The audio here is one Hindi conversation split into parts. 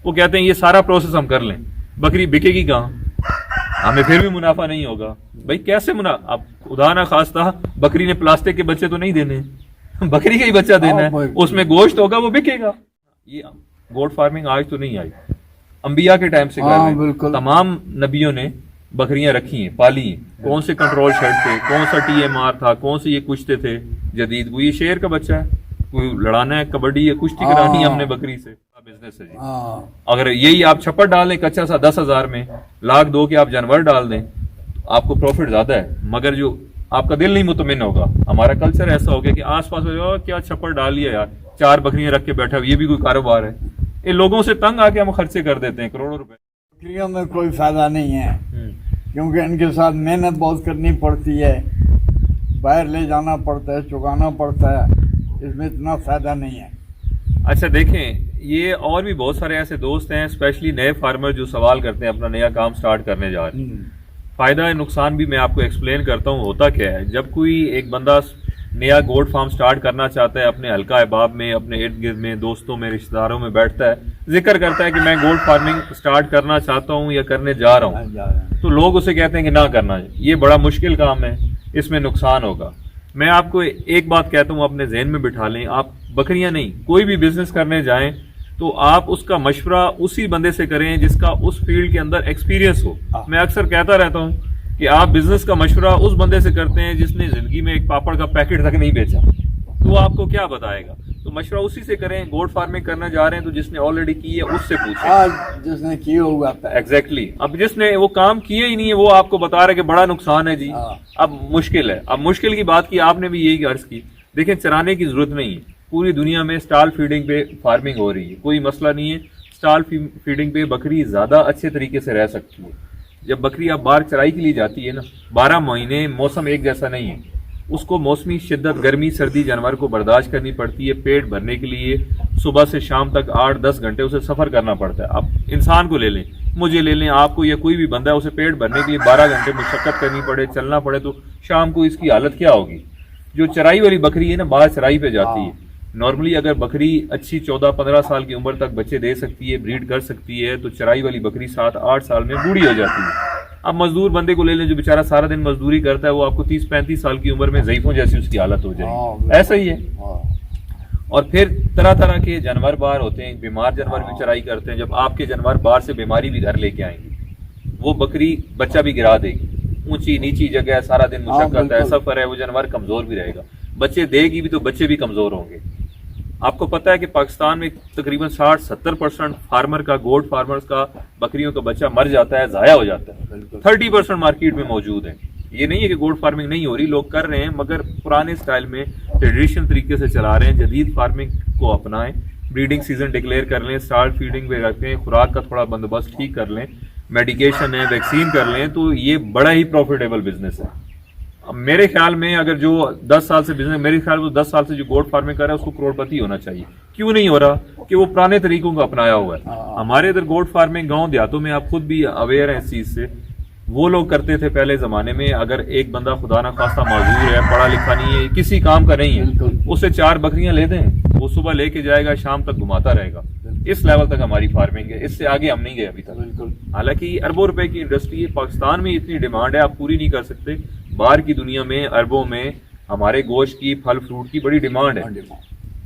वो कहते हैं ये सारा प्रोसेस हम कर लें, बकरी बिकेगी कहाँ, हमें फिर भी मुनाफा नहीं होगा। भाई कैसे अब खुदा ना खास्ता बकरी ने प्लास्टिक के बच्चे तो नहीं देने, बकरी का ही बच्चा देना है, उसमें गोश्त होगा वो बिकेगा। ये गोट फार्मिंग आज तो नहीं आई, अंबिया के टाइम से कर रहे हैं। तमाम नबियों ने बकरियां रखी हैं, पाली हैं। कौन से कंट्रोल शेड थे, कौन सा TMR था, कौन से ये कुश्ते थे जदीद, वो ये शेर का बच्चा है, कोई लड़ाना है, कबड्डी या कुश्ती करानी है हमने बकरी से, बिजनेस है जी। अगर यही आप छप्पर डाल दें कच्चा सा 10,000 में, लाख दो के आप जानवर डाल दें तो आपको प्रॉफिट ज्यादा है, मगर जो आपका दिल नहीं मुतमिन होगा। हमारा कल्चर ऐसा हो गया कि आसपास क्या छप्पर डाल लिया यार, 4 बकरियां रख के बैठा, ये भी कोई कारोबार है। ये लोगों से तंग आके हम खर्चे कर देते हैं करोड़ों रुपए। बकरियों में कोई फायदा नहीं है, क्योंकि इनके साथ मेहनत बहुत करनी पड़ती है, बाहर ले जाना पड़ता है, चुकाना पड़ता है, इसमें इतना फायदा नहीं है। अच्छा देखें, ये और भी बहुत सारे ऐसे दोस्त हैं, स्पेशली नए फार्मर जो सवाल करते हैं अपना नया काम स्टार्ट करने जा रहे हैं। फायदा है नुकसान भी मैं आपको एक्सप्लेन करता हूँ। होता क्या है, जब कोई एक बंदा नया गोट फार्म स्टार्ट करना चाहता है, अपने हल्का अहबाब में, अपने इर्द गिर्द में, दोस्तों में, रिश्तेदारों में बैठता है, जिक्र करता है कि मैं गोट फार्मिंग स्टार्ट करना चाहता हूँ या करने जा रहा हूँ, तो लोग उसे कहते हैं कि ना करना, ये बड़ा मुश्किल काम है, इसमें नुकसान होगा। मैं आपको एक बात कहता हूँ, अपने जहन में बिठा लें, आप बकरियां नहीं कोई भी बिजनेस करने जाएं तो आप उसका मशवरा उसी बंदे से करें जिसका उस फील्ड के अंदर एक्सपीरियंस हो। मैं अक्सर कहता रहता हूं कि आप बिजनेस का मशवरा उस बंदे से करते हैं जिसने जिंदगी में एक पापड़ का पैकेट तक नहीं बेचा, तो वो आपको क्या बताएगा। तो मशवरा उसी से करें। गोट फार्मिंग करने जा रहे हैं तो जिसने ऑलरेडी की है उससे पूछें, जिसने किया हुआ था। एग्जैक्टली। अब जिसने वो काम किए ही नहीं है वो आपको बता रहा है कि बड़ा नुकसान है जी, अब मुश्किल है। अब मुश्किल की बात की आपने भी यही अर्ज की। देखें, चराने की जरूरत नहीं है, पूरी दुनिया में स्टॉल फीडिंग पे फार्मिंग हो रही है, कोई मसला नहीं है। स्टॉल फीडिंग पे बकरी ज्यादा अच्छे तरीके से रह सकती है। जब बकरी आप बाहर चराई के लिए जाती है ना, 12 महीने मौसम एक जैसा नहीं है, उसको मौसमी शिद्दत, गर्मी सर्दी जानवर को बर्दाश्त करनी पड़ती है। पेट भरने के लिए सुबह से शाम तक 8-10 घंटे उसे सफर करना पड़ता है। अब इंसान को ले लें, मुझे ले लें, आपको या कोई भी बंदा है, उसे पेट भरने के लिए 12 घंटे मुशक्कत करनी पड़े, चलना पड़े, तो शाम को इसकी हालत क्या होगी। जो चराई वाली बकरी है ना, बाहर चराई पे जाती है, नॉर्मली अगर बकरी अच्छी 14-15 साल की उम्र तक बच्चे दे सकती है, ब्रीड कर सकती है, तो चराई वाली बकरी 7-8 साल में बूढ़ी हो जाती है। अब मजदूर बंदे को ले लें जो बेचारा सारा दिन मजदूरी करता है, वो आपको 30-35 साल की उम्र में ज़ईफों जैसी उसकी हालत हो जाएगी। ऐसा ही है। और फिर तरह तरह के जानवर बाहर होते हैं, बीमार जानवर भी चराई करते हैं। जब आपके जानवर बाहर से बीमारी भी घर लेके आएंगे, वो बकरी बच्चा भी गिरा देगी। ऊंची नीची जगह, सारा दिन मुशक्कत है, सफर है, वो जानवर कमजोर भी रहेगा। बच्चे देगी भी तो बच्चे भी कमजोर होंगे। आपको पता है कि पाकिस्तान में तकरीबन 60-70% फार्मर का, गोट फार्मर्स का बकरियों का बच्चा मर जाता है, जाया हो जाता है। 30% मार्केट में मौजूद है। ये नहीं है कि गोट फार्मिंग नहीं हो रही, लोग कर रहे हैं, मगर पुराने स्टाइल में ट्रेडिशनल तरीके से चला रहे हैं। जदीद फार्मिंग को अपनाएं, ब्रीडिंग सीजन डिक्लेयर कर लें, स्टार्ट फीडिंग पे रखें, खुराक का थोड़ा बंदोबस्त ठीक कर लें, मेडिकेशन है, वैक्सीन कर लें, तो ये बड़ा ही प्रॉफिटेबल बिजनेस है। अब मेरे ख्याल में अगर जो 10 साल से बिजनेस, मेरे ख्याल में 10 साल से जो गोट फार्मिंग कर रहा है उसको करोड़पति होना चाहिए। क्यों नहीं हो रहा? कि वो पुराने तरीकों को अपनाया हुआ है। हमारे इधर गोट फार्मिंग गांव देहातों में, आप खुद भी अवेयर हैं इस चीज से, वो लोग करते थे पहले जमाने में। अगर एक बंदा खुदा ना खास्ता माजूर है, पढ़ा लिखा नहीं है, किसी काम का नहीं है, उसे 4 बकरियां ले दें, वो सुबह लेके जाएगा, शाम तक घुमाता रहेगा। इस लेवल तक हमारी फार्मिंग है, इससे आगे हम नहीं गए अभी तक। हालांकि अरबों रुपए की इंडस्ट्री है, पाकिस्तान में इतनी डिमांड है, आप पूरी नहीं कर सकते। बाहर की दुनिया में अरबों में हमारे गोश्त की, फल फ्रूट की बड़ी डिमांड है।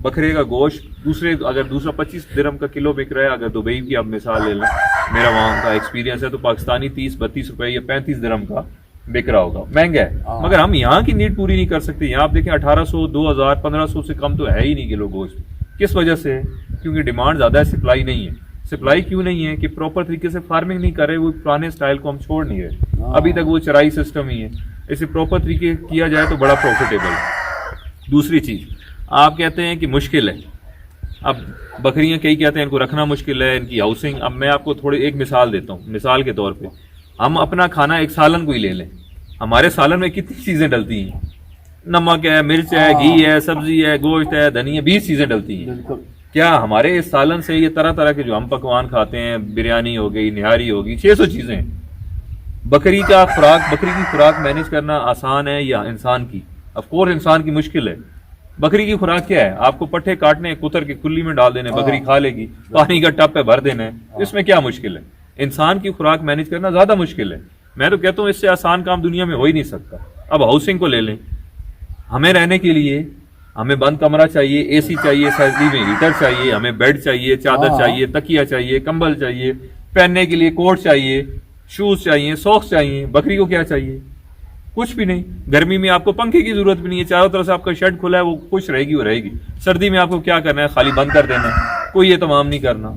बकरे का गोश्त अगर दूसरा 25 दिरहम का किलो बिक रहा है, अगर दुबई की आप मिसाल ले लें, मेरा वहां का एक्सपीरियंस है, तो पाकिस्तानी 30-32 रुपए या 35 दिरहम का बिक रहा होगा। महंगा है, मगर हम यहाँ की नीड पूरी नहीं कर सकते। यहाँ आप देखें 1800, 2000, 1500 से कम तो है ही नहीं किलो गोश्त। किस वजह से है? क्योंकि डिमांड ज्यादा है, सप्लाई नहीं है। सप्लाई क्यों नहीं है? कि प्रॉपर तरीके से फार्मिंग नहीं कर रहे, वो पुराने स्टाइल को हम छोड़ नहीं रहे। अभी तक वो चराई सिस्टम ही है। इसे प्रॉपर तरीके किया जाए तो बड़ा प्रॉफिटेबल है। दूसरी चीज, आप कहते हैं कि मुश्किल है। अब बकरियां कई कहते हैं इनको रखना मुश्किल है, इनकी हाउसिंग। अब मैं आपको थोड़ी एक मिसाल देता हूँ। मिसाल के तौर पे हम अपना खाना, एक सालन को ही ले लें, हमारे सालन में कितनी चीजें डलती हैं? नमक है, मिर्च है, घी है, सब्जी है, गोश्त है, धनिया, 20 चीजें डलती हैं। क्या हमारे इस सालन से ये तरह तरह के जो हम पकवान खाते हैं, बिरयानी हो गई, निहारी होगी, 600 चीजें। बकरी की खुराक मैनेज करना आसान है या इंसान की? ऑफ कोर्स इंसान की मुश्किल है। बकरी की खुराक क्या है? आपको पट्ठे काटने, कुतर के कुल्ली में डाल देने, बकरी खा लेगी, पानी का टब पे भर देना है, इसमें क्या मुश्किल है? इंसान की खुराक मैनेज करना ज्यादा मुश्किल है। मैं तो कहता हूँ इससे आसान काम दुनिया में हो ही नहीं सकता। अब हाउसिंग को ले लें, हमें रहने के लिए हमें बंद कमरा चाहिए, एसी चाहिए, सर्दी में हीटर चाहिए, हमें बेड चाहिए, चादर चाहिए, तकिया चाहिए, कंबल चाहिए, पहनने के लिए कोट चाहिए, शूज चाहिए, सॉक्स चाहिए। बकरी को क्या चाहिए? कुछ भी नहीं। गर्मी में आपको पंखे की जरूरत भी नहीं है, चारों तरफ से आपका शेड खुला है, वो खुश रहेगी, वो रहेगी। सर्दी में आपको क्या करना है? खाली बंद कर देना है, कोई ये तमाम नहीं करना।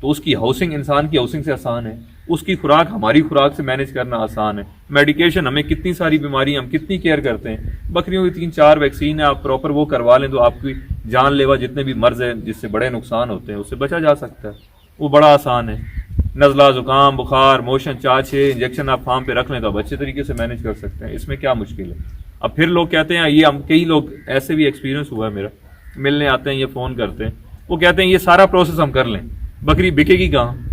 तो उसकी हाउसिंग इंसान की हाउसिंग से आसान है, उसकी खुराक हमारी खुराक से मैनेज करना आसान है। मेडिकेशन, हमें कितनी सारी बीमारी, हम कितनी केयर करते हैं। बकरियों की 3-4 वैक्सीन है, आप प्रॉपर वो करवा लें तो आपकी जानलेवा जितने भी मर्ज हैं जिससे बड़े नुकसान होते हैं उससे बचा जा सकता है। वो बड़ा आसान है। नज़ला, जुकाम, बुखार, मोशन, 4-6 इंजेक्शन आप फार्म पे रख लें तो आप अच्छे तरीके से मैनेज कर सकते हैं। इसमें क्या मुश्किल है? अब फिर लोग कहते हैं, ये हम कई लोग ऐसे भी एक्सपीरियंस हुआ है मेरा, मिलने आते हैं, ये फ़ोन करते हैं, वो कहते हैं ये सारा प्रोसेस हम कर लें, बकरी बिकेगी कहाँ?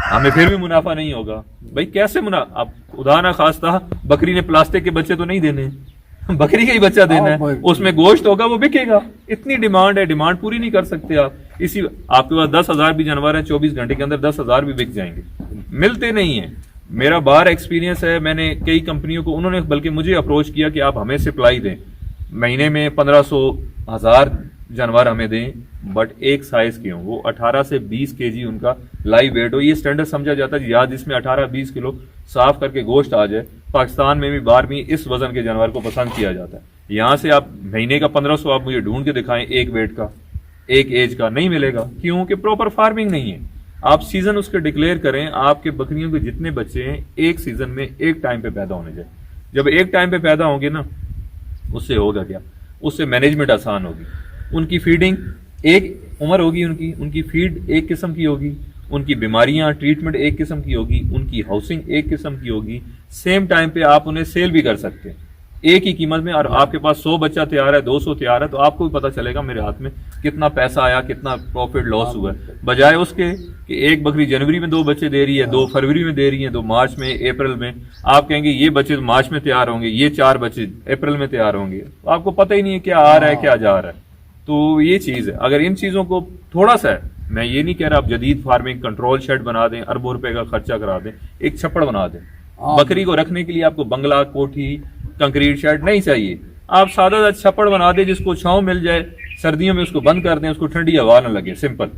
हमें फिर भी मुनाफा नहीं होगा। भाई कैसे मुनाफा? अब खुदा ना खास्ता बकरी ने प्लास्टिक के बच्चे तो नहीं देने, बकरी का ही बच्चा देना है, उसमें गोश्त होगा, वो बिकेगा। इतनी डिमांड है, डिमांड पूरी नहीं कर सकते आप। इसी आपके पास 10,000 भी जानवर हैं, 24 घंटे के अंदर 10,000 भी बिक जाएंगे, मिलते नहीं है। मेरा बाहर एक्सपीरियंस है, मैंने कई कंपनियों को, उन्होंने बल्कि मुझे अप्रोच किया कि आप हमें सप्लाई दें, महीने में 1500-1000 जानवर हमें दें, बट एक साइज के हों, वो 18 से 20 केजी उनका लाइव वेट हो। ये स्टैंडर्ड समझा जाता है, याद इसमें 18-20 किलो साफ करके गोश्त आ जाए। पाकिस्तान में भी, बाहर भी इस वजन के जानवर को पसंद किया जाता है। यहाँ से आप महीने का 1500 आप मुझे ढूंढ के दिखाएं, एक वेट का, एक एज का, नहीं मिलेगा। क्यों? कि प्रॉपर फार्मिंग नहीं है। आप सीजन उसके डिक्लेयर करें, आपके बकरियों के जितने बच्चे हैं एक सीजन में एक टाइम पे पैदा होने चाहिए। जब एक टाइम पे पैदा होंगे ना, उससे होगा क्या? उससे मैनेजमेंट आसान होगी, उनकी फीडिंग एक उम्र होगी, उनकी फीड एक किस्म की होगी, उनकी बीमारियां ट्रीटमेंट एक किस्म की होगी, उनकी हाउसिंग एक किस्म की होगी। सेम टाइम पे आप उन्हें सेल भी कर सकते हैं एक ही कीमत में। और आपके पास 100 बच्चा तैयार है, 200 तैयार है, तो आपको भी पता चलेगा मेरे हाथ में कितना पैसा आया, कितना प्रॉफिट लॉस हुआ है। बजाय उसके कि एक बकरी जनवरी में 2 बच्चे दे रही है, 2 फरवरी में दे रही है, 2 मार्च में, अप्रैल में, आप कहेंगे ये बच्चे मार्च में तैयार होंगे, ये 4 बच्चे अप्रैल में तैयार होंगे, तो आपको पता ही नहीं है क्या आ रहा है क्या जा रहा है। तो ये चीज है। अगर इन चीजों को थोड़ा सा है, मैं ये नहीं कह रहा आप जदीद फार्मिंग कंट्रोल शेड बना दें, अरबों रुपए का खर्चा करा दें, एक छप्पड़ बना दें। बकरी को रखने के लिए आपको बंगला, कोठी, कंक्रीट शेड नहीं चाहिए। आप सादा छप्पड़ बना दें जिसको छांव मिल जाए, सर्दियों में उसको बंद कर दें, उसको ठंडी हवा न लगे, सिंपल।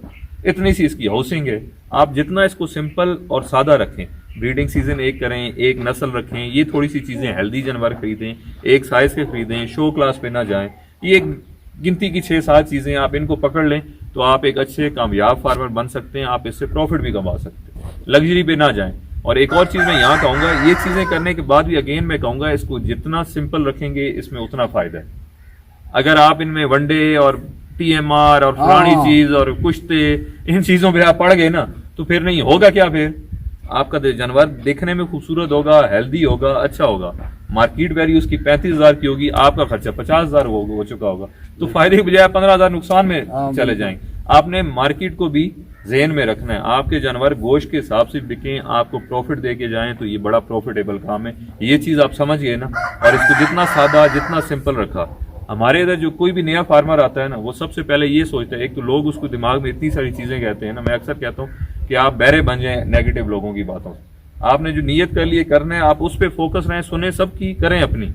इतनी सी इसकी हाउसिंग है। आप जितना इसको सिंपल और सादा रखें, ब्रीडिंग सीजन एक करें, एक नस्ल रखें, ये थोड़ी सी चीजें, हेल्दी जानवर खरीदें, एक साइज के खरीदें, शो क्लास पे ना जाएं, ये एक गिनती की 6-7 चीजें आप इनको पकड़ लें तो आप एक अच्छे कामयाब फार्मर बन सकते हैं। आप इससे प्रॉफिट भी कमा सकते हैं, लग्जरी पे ना जाएं। और एक और चीज मैं यहाँ कहूंगा, ये चीजें करने के बाद भी अगेन मैं कहूंगा, इसको जितना सिंपल रखेंगे इसमें उतना फायदा है। अगर आप इनमें वनडे और TMR और फलानी चीज और कुश्ते, इन चीजों पे आप पड़ गए ना, तो फिर नहीं होगा क्या? फिर आपका जानवर देखने में खूबसूरत होगा, हेल्दी होगा, अच्छा होगा, मार्केट वैल्यू उसकी 35,000 की होगी, आपका खर्चा 50,000 हो चुका होगा, तो फायदे की बजाय 15,000 नुकसान में चले जाएंगे। आपने मार्केट को भी ज़हन में रखना है, आपके जानवर गोश्त के हिसाब से बिकें, आपको प्रॉफिट दे के जाएं, तो ये बड़ा प्रॉफिटेबल काम है। ये चीज़ आप समझ गए ना। और इसको जितना सादा, जितना सिंपल रखा, हमारे इधर जो कोई भी नया फार्मर आता है ना, वो सबसे पहले ये सोचता है, एक तो लोग उसको दिमाग में इतनी सारी चीज़ें कहते हैं ना, मैं अक्सर कहता हूँ कि आप बहरे बन जाएं नेगेटिव लोगों की बातों से। आपने जो नियत कर ली करना है, आप उस पर फोकस रहें, सुने सबकी, करें अपनी,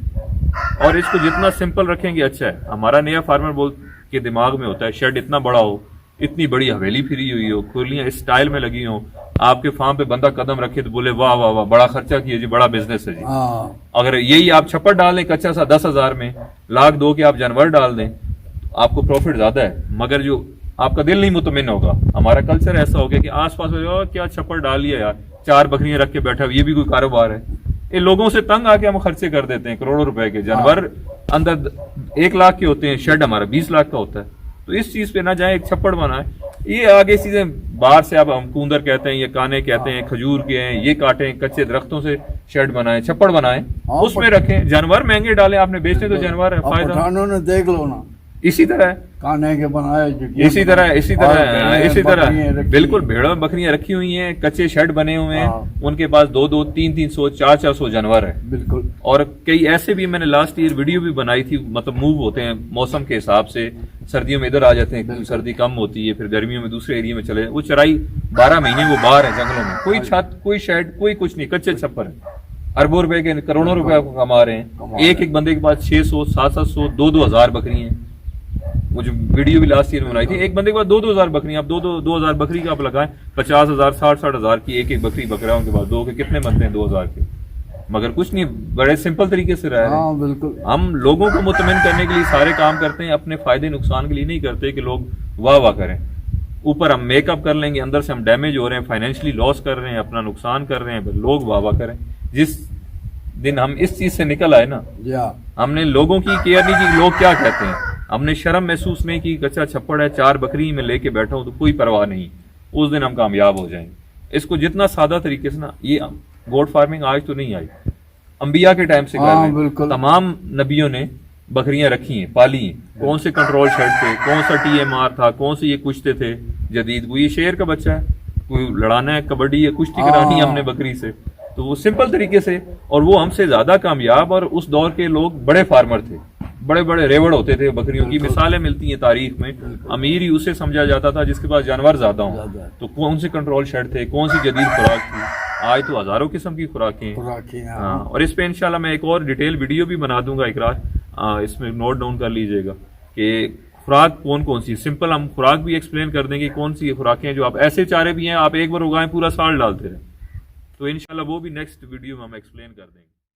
और इसको जितना सिंपल रखेंगे अच्छा है। हमारा नया फार्मर बोल के दिमाग में होता है शेड इतना बड़ा हो, इतनी बड़ी हवेली फिरी हुई हो, खुलियां इस स्टाइल में लगी हो, आपके फार्म पे बंदा कदम रखे तो बोले वाह वाह वाह, बड़ा खर्चा किया जी, बड़ा बिजनेस है जी। अगर यही आप छप्पर डाल दें कच्चा सा 10,000 में, 1,00,000 के आप जानवर डाल दें, आपको प्रॉफिट ज्यादा है, मगर जो आपका दिल नहीं मुतमिन होगा। हमारा कल्चर ऐसा हो गया कि आसपास क्या छप्पर डाल लिया यार, 4 बकरियां रख के बैठा, ये भी कोई कारोबार है? ये लोगों से तंग आके हम खर्चे कर देते हैं करोड़ों रुपए के। जानवर अंदर 1 लाख के होते हैं, शेड हमारा 20 लाख का होता है। तो इस चीज पे ना जाए, एक छप्पड़ बनाए। ये आगे चीजें बाहर से, अब हम कूंदर कहते हैं, ये काने कहते हैं, खजूर के हैं, ये काटें, कच्चे दरख्तों से शेड बनाएं, छप्पड़ बनाएं, उसमें रखें। जानवर महंगे डालें, आपने बेचने तो जानवर है, फायदा ने देख लो ना। इसी तरह है, खाने के बनाए जो इसी तरह बकरियां रखी बिल्कुल भेड़ बकरियां रखी हुई हैं, कच्चे शेड बने हुए हैं, हाँ। उनके पास 2-2, 300, 400 जानवर है। बिल्कुल। और कई ऐसे भी मैंने लास्ट ईयर वीडियो भी बनाई थी, मतलब मूव होते हैं मौसम के हिसाब से, सर्दियों में इधर आ जाते हैं, सर्दी कम होती है, फिर गर्मियों में दूसरे एरिया में चले, वो चराई 12 महीने वो बाहर है जंगलों में, कोई छत, कोई शेड, कोई कुछ नहीं, कच्चे छप्पर है। अरबों रुपए के, करोड़ों रुपए कमा रहे हैं। एक बंदे के पास 600, 700, 2-2 हजार बकरी हैं। वो जो वीडियो भी लास्ट ईयर में बनाई थी, एक बंदे के पास 2-2 हजार बकरी, आप 2 हजार बकरी का आप लगाएं, 50,000, 60 हजार की एक बकरी बकरा उनके पास, 2 के कितने बनते हैं 2 हजार के? मगर कुछ नहीं, बड़े सिंपल तरीके से रह रहे हैं। हाँ, बिल्कुल। हम लोगों को मुतमिन करने के लिए सारे काम करते हैं, अपने फायदे नुकसान के लिए नहीं करते कि लोग वाह वाह करें। ऊपर हम मेकअप कर लेंगे, अंदर से हम डैमेज हो रहे हैं, फाइनेंशियली लॉस कर रहे हैं, अपना नुकसान कर रहे हैं, लोग वाह वाह करें। जिस दिन हम इस चीज से निकल आए ना, हमने लोगों की केयर नहीं की, लोग क्या कहते हैं, हमने शर्म महसूस नहीं की, कच्चा छप्पड़ है, 4 बकरी में लेके बैठा हूं तो कोई परवाह नहीं, उस दिन हम कामयाब हो जाएंगे। इसको जितना सादा तरीके से ना, ये गोट फार्मिंग आज तो नहीं आई, अंबिया के टाइम से कर रहे हैं। तमाम नबियों ने बकरियां रखी हैं, पाली हैं। कौन से कंट्रोल शेड थे, कौन सा TMR था, कौन से ये कुश्ते थे जदीद, वो ये शेर का बच्चा है, कोई लड़ाना है, कबड्डी है, कुश्ती करानी है हमने बकरी से, तो वो सिंपल तरीके से। और वो हमसे ज्यादा कामयाब, और उस दौर के लोग बड़े फार्मर थे, बड़े बड़े रेवड़ होते थे बकरियों की, मिसालें मिलती हैं तारीख में। अमीर ही उसे समझा जाता था जिसके पास जानवर ज्यादा हों। तो कौन से कंट्रोल शेड थे, कौन सी जदीद खुराक थी, आज तो हजारों किस्म की खुराकें। हाँ, और इस पे इंशाल्लाह मैं एक और डिटेल वीडियो भी बना दूंगा इकरार, इसमें नोट डाउन कर लीजिएगा कि खुराक कौन कौन सी, सिंपल हम खुराक भी एक्सप्लेन कर देंगे कौन सी खुराकें जो आप, ऐसे चारे भी हैं आप एक बार उगाएं पूरा साल डालते रहे, तो इंशाल्लाह वो भी नेक्स्ट वीडियो में हम एक्सप्लेन कर देंगे।